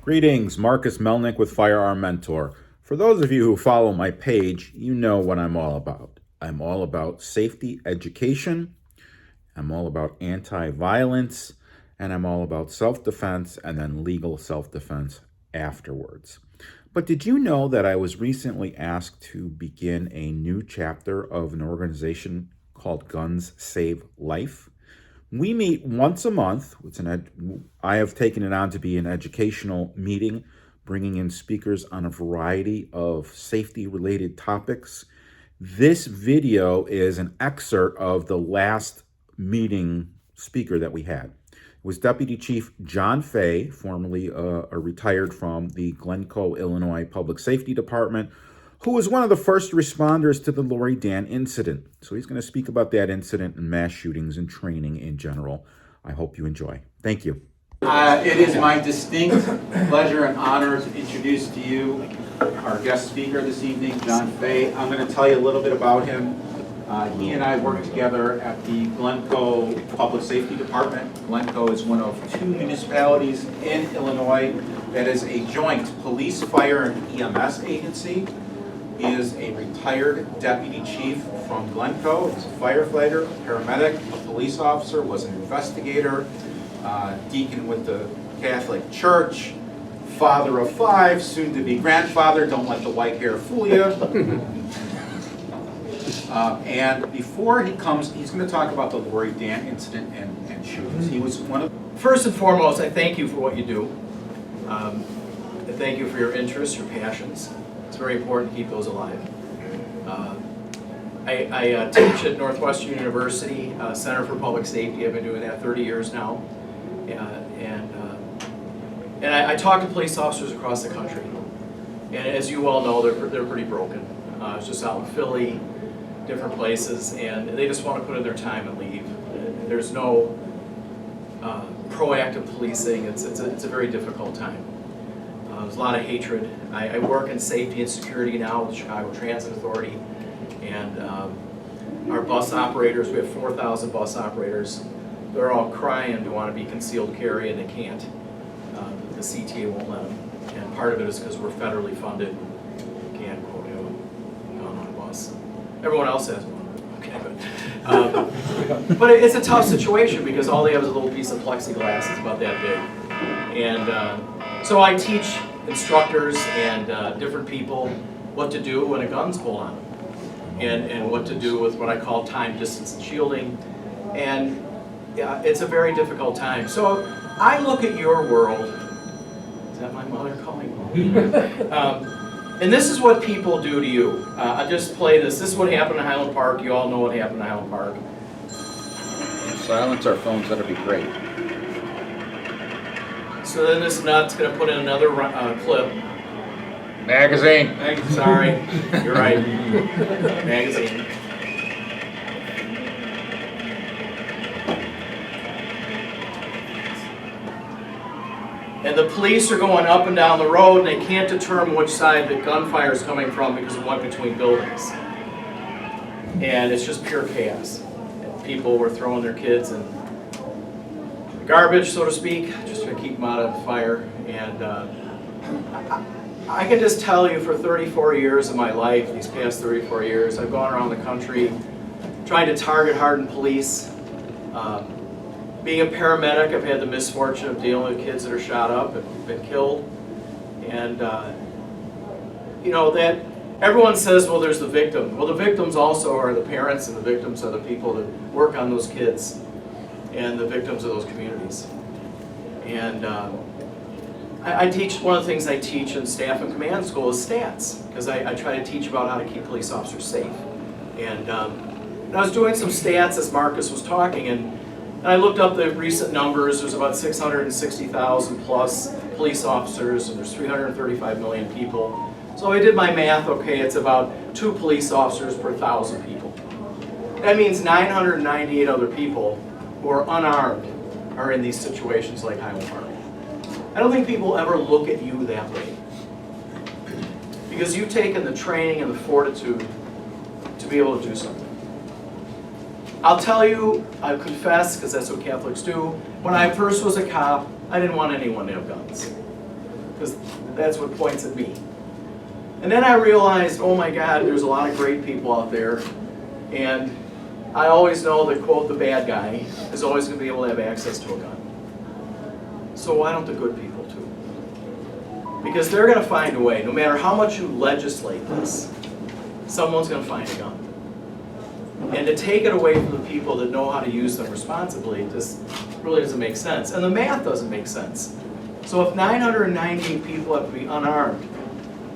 Greetings, Marcus Melnick with Firearm Mentor. For those of you who follow my page, you know what I'm all about. I'm all about safety education, I'm all about anti-violence, and I'm all about self-defense and then legal self-defense afterwards. But did you know that I was recently asked to begin a new chapter of an organization called Guns Save Life? We meet once a month. I have taken it on to be an educational meeting, bringing in speakers on a variety of safety-related topics. This video is an excerpt of the last meeting speaker that we had. It was Deputy Chief John Fay, formerly retired from the Glencoe, Illinois Public Safety Department, who was one of the first responders to the Laurie Dan incident. So he's going to speak about that incident and mass shootings and training in general. I hope you enjoy. Thank you. It is my distinct pleasure and honor to introduce to you our guest speaker this evening, John Fay. I'm going to tell you a little bit about him. He and I work together at the Glencoe Public Safety Department. Glencoe is one of 2 municipalities in Illinois that is a joint police, fire, and EMS agency. He is a retired deputy chief from Glencoe. He's a firefighter, a paramedic, a police officer, was an investigator, deacon with the Catholic Church, father of 5, soon to be grandfather. Don't let the white hair fool you. And before he comes, he's going to talk about the Laurie Dan incident and shootings. He was one of... First and foremost, I thank you for what you do. I thank you for your interests, your passions. It's very important to keep those alive. I teach at Northwestern University, Center for Public Safety. I've been doing that 30 years now. And I talk to police officers across the country. And as you all know, they're pretty broken. It's just out in Philly, different places, and they just want to put in their time and leave. There's no proactive policing. It's a very difficult time. There's a lot of hatred. I work in safety and security now with the Chicago Transit Authority, and our bus operators, we have 4,000 bus operators, they're all crying to want to be concealed carry, and they can't. The CTA won't let them, and part of it is because we're federally funded. You can't quote have a gun on a bus. Everyone else has one. Okay, but it's a tough situation because all they have is a little piece of plexiglass. It's about that big, and so I teach instructors and different people what to do when a gun's pulled on them, and what to do with what I call time, distance, and shielding. And it's a very difficult time. So I look at your world. Is that my mother calling? And this is what people do to you. I just play this. This is what happened in Highland Park. You all know what happened in Highland Park. Silence our phones, that'd be great. So then this nut's going to put in another clip. Magazine. Sorry, you're right. Magazine. And the police are going up and down the road, and they can't determine which side the gunfire is coming from because it went between buildings. And it's just pure chaos. And people were throwing their kids in the garbage, so to speak, just to keep them out of fire. And I can just tell you, for 34 years of my life, these past 34 years, I've gone around the country trying to target hardened police. Being a paramedic, I've had the misfortune of dealing with kids that are shot up and been killed. And you know, that everyone says, well, there's the victim. Well, the victims also are the parents, and the victims are the people that work on those kids, and the victims of those communities. And I teach, one of the things I teach in staff and command school is stats, because I try to teach about how to keep police officers safe. And I was doing some stats as Marcus was talking, and I looked up the recent numbers. There's about 660,000 plus police officers, and there's 335 million people. So I did my math. Okay, it's about 2 police officers per 1,000 people. That means 998 other people who are unarmed are in these situations like Highland Park. I don't think people ever look at you that way, because you've taken the training and the fortitude to be able to do something. I'll tell you, I confess, because that's what Catholics do, when I first was a cop, I didn't want anyone to have guns. because that's what points at me. And then I realized, oh my God, there's a lot of great people out there, and I always know that, quote, the bad guy is always going to be able to have access to a gun. So why don't the good people too? Because they're going to find a way. No matter how much you legislate this, someone's going to find a gun. And to take it away from the people that know how to use them responsibly just really doesn't make sense. And the math doesn't make sense. So if 998 people have to be unarmed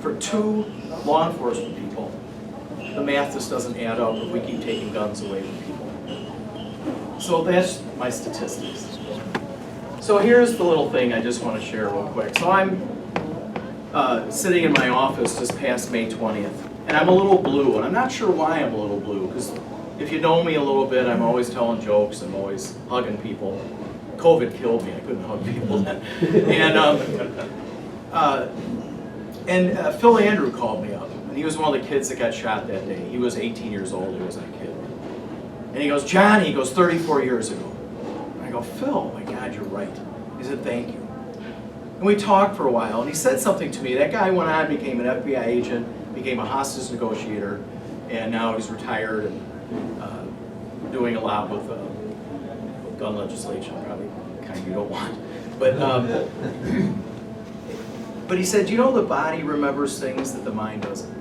for 2 law enforcement people, the math just doesn't add up if we keep taking guns away from people. So that's my statistics. So here's the little thing I just want to share real quick. So I'm sitting in my office just past May 20th, and I'm a little blue, and I'm not sure why I'm a little blue, because if you know me a little bit, I'm always telling jokes, I'm always hugging people. COVID killed me, I couldn't hug people then. And Phil Andrew called me up, and he was one of the kids that got shot that day. He was 18 years old, he was that kid. And he goes, John, he goes, 34 years ago. And I go, Phil, my God, you're right. He said, thank you. And we talked for a while, and he said something to me. That guy went on, became an FBI agent, became a hostage negotiator, and now he's retired and doing a lot with gun legislation, probably kind you don't want. But he said, you know, the body remembers things that the mind doesn't.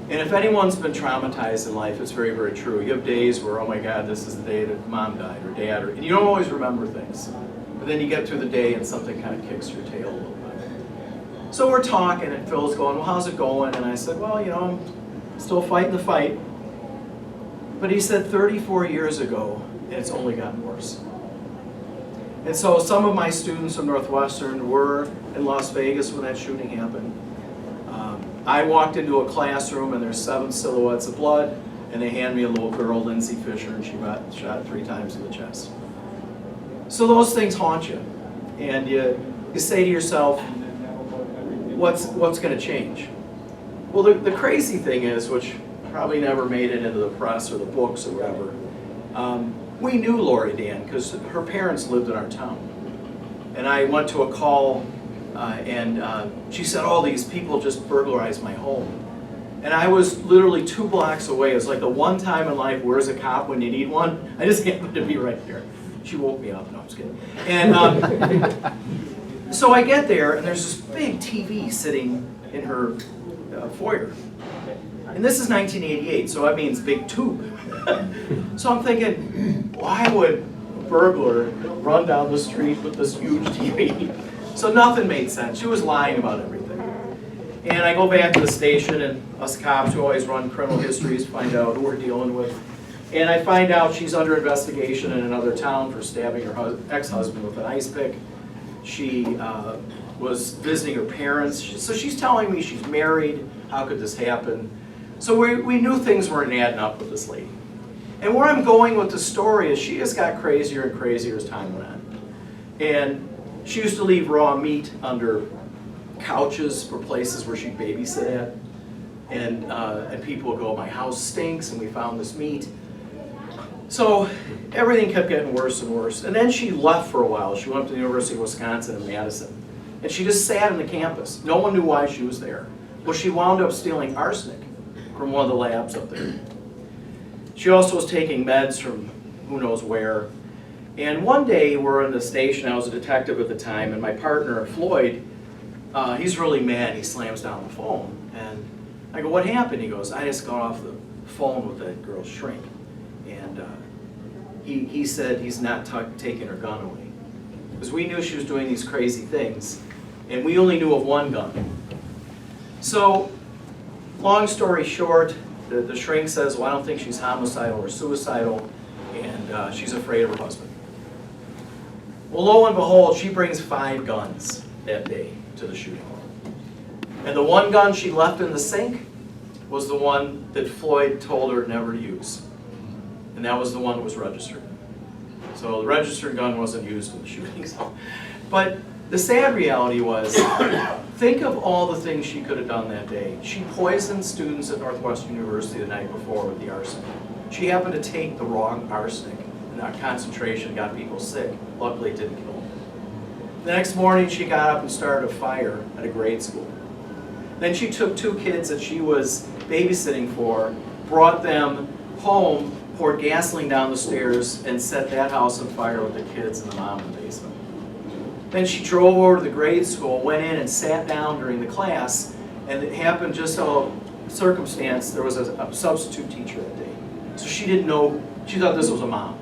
And if anyone's been traumatized in life, it's very, very true. You have days where, oh my God, this is the day that mom died or dad, and you don't always remember things. But then you get through the day and something kind of kicks your tail a little bit. So we're talking, and Phil's going, well, how's it going? And I said, well, you know, I'm still fighting the fight. But he said 34 years ago, and it's only gotten worse. And so some of my students from Northwestern were in Las Vegas when that shooting happened. I walked into a classroom and there's 7 silhouettes of blood, and they hand me a little girl, Lindsay Fisher, and she got shot 3 times in the chest. So those things haunt you, and you say to yourself, what's going to change? Well, the crazy thing is, which probably never made it into the press or the books or whatever, we knew Laurie Dan because her parents lived in our town. And I went to a call and she said, oh, these people just burglarized my home. And I was literally 2 blocks away. It was like the one time in life, where's a cop when you need one? I just happened to be right there. She woke me up, no, I'm just kidding. And so I get there, and there's this big TV sitting in her foyer. And this is 1988, so that means big tube. So I'm thinking, why would a burglar run down the street with this huge TV? So nothing made sense. She was lying about everything. And I go back to the station, and us cops who always run criminal histories find out who we're dealing with. And I find out she's under investigation in another town for stabbing her ex-husband with an ice pick. She was visiting her parents. So she's telling me she's married. How could this happen? So we knew things weren't adding up with this lady. And where I'm going with the story is she just got crazier and crazier as time went on. And she used to leave raw meat under couches for places where she'd babysit at. And people would go, my house stinks, and we found this meat. So everything kept getting worse and worse. And then she left for a while. She went to the University of Wisconsin in Madison. And she just sat on the campus. No one knew why she was there. Well, she wound up stealing arsenic from one of the labs up there. She also was taking meds from who knows where. And one day we're in the station, I was a detective at the time, and my partner, Floyd, he's really mad. He slams down the phone. And I go, what happened? He goes, I just got off the phone with that girl's shrink. And he said he's not taking her gun away. Because we knew she was doing these crazy things, and we only knew of one gun. So, long story short, the shrink says, well, I don't think she's homicidal or suicidal, and she's afraid of her husband. Well, lo and behold, she brings 5 guns that day to the shooting hall. And the one gun she left in the sink was the one that Floyd told her never to use. And that was the one that was registered. So the registered gun wasn't used in the shooting. But the sad reality was, think of all the things she could have done that day. She poisoned students at Northwestern University the night before with the arsenic. She happened to take the wrong arsenic, and that concentration got people sick. Luckily, it didn't kill them. The next morning she got up and started a fire at a grade school. Then she took 2 kids that she was babysitting for, brought them home, poured gasoline down the stairs, and set that house on fire with the kids and the mom in the basement. Then she drove over to the grade school, went in and sat down during the class, and it happened just a circumstance, there was a substitute teacher that day. So she didn't know, she thought this was a mom.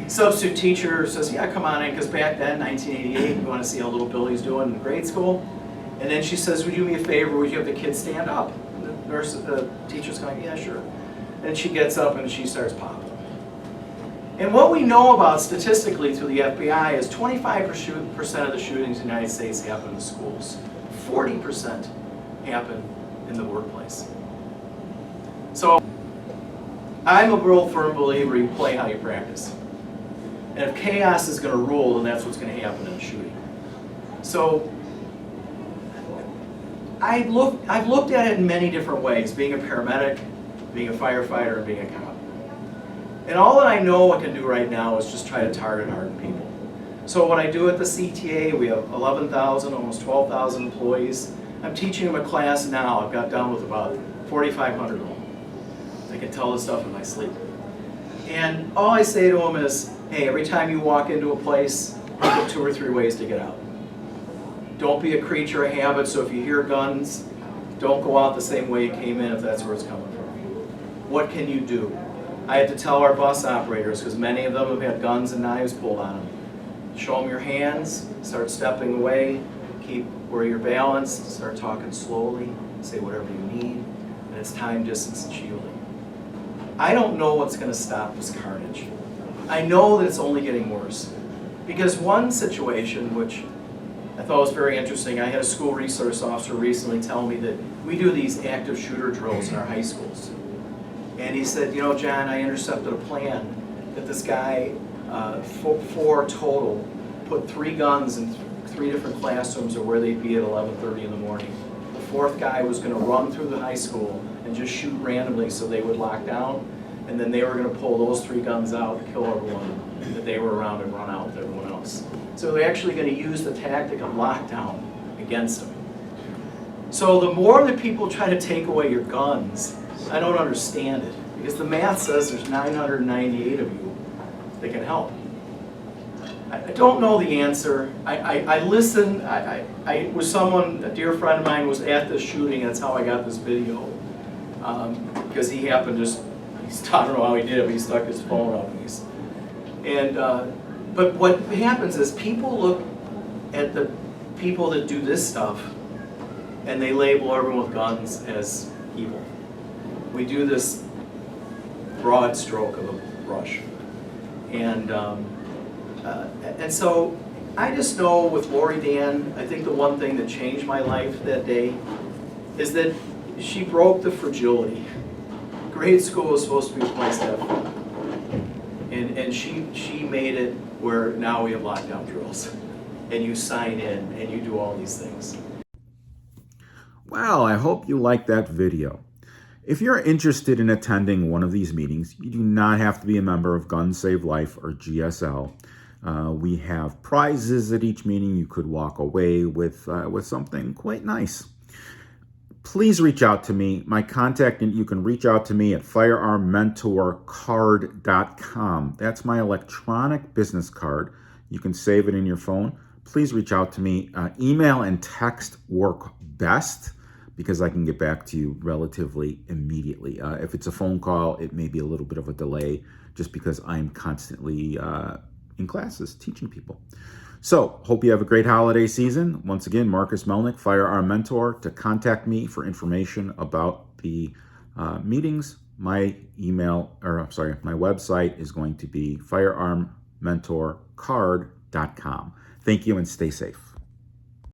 Substitute teacher says, yeah, come on in, because back then, 1988, we want to see how little Billy's doing in grade school. And then she says, would you do me a favor, would you have the kids stand up? And the teacher's going, yeah, sure. And she gets up and she starts popping. And what we know about statistically through the FBI is 25% of the shootings in the United States happen in schools. 40% happen in the workplace. So I'm a real firm believer you play how you practice. And if chaos is going to rule, then that's what's going to happen in a shooting. So I've looked at it in many different ways, being a paramedic, being a firefighter, and being a cop. And all that I know I can do right now is just try to target hardened people. So what I do at the CTA, we have 11,000, almost 12,000 employees. I'm teaching them a class now. I've got done with about 4,500 of them. I can tell this stuff in my sleep. And all I say to them is, hey, every time you walk into a place, look at 2 or 3 ways to get out. Don't be a creature of habit, so if you hear guns, don't go out the same way you came in if that's where it's coming from. What can you do? I had to tell our bus operators, because many of them have had guns and knives pulled on them. Show them your hands, start stepping away, keep where you're balanced, start talking slowly, say whatever you need, and it's time, distance, and shielding. I don't know what's going to stop this carnage. I know that it's only getting worse. Because one situation, which I thought was very interesting, I had a school resource officer recently tell me that we do these active shooter drills in our high schools. And he said, you know, John, I intercepted a plan that this guy, 4 total, put 3 guns in 3 different classrooms or where they'd be at 11:30 in the morning. The 4th guy was going to run through the high school and just shoot randomly so they would lock down, and then they were going to pull those 3 guns out and kill everyone that they were around and run out with everyone else. So they're actually going to use the tactic of lockdown against them. So the more that people try to take away your guns, I don't understand it, because the math says there's 998 of you that can help. I don't know the answer. I listen. I was someone, a dear friend of mine was at this shooting. That's how I got this video, because he happened to just, I don't know how he did it, but he stuck his phone up. But what happens is people look at the people that do this stuff and they label everyone with guns as evil. We do this broad stroke of a brush. And so I just know with Laurie Dan, I think the one thing that changed my life that day is that she broke the fragility. Grade school was supposed to be a place to have fun. And she made it where now we have lockdown drills. And you sign in and you do all these things. Well, I hope you liked that video. If you're interested in attending one of these meetings, you do not have to be a member of Gun Save Life or GSL. We have prizes at each meeting. You could walk away with something quite nice. Please reach out to me. My contact, and you can reach out to me at firearmmentorcard.com. That's my electronic business card. You can save it in your phone. Please reach out to me. Email and text work best, because I can get back to you relatively immediately. If it's a phone call, it may be a little bit of a delay, just because I'm constantly in classes teaching people. So, hope you have a great holiday season. Once again, Marcus Melnick, Firearm Mentor. To contact me for information about the meetings, my website is going to be firearmmentorcard.com. Thank you and stay safe.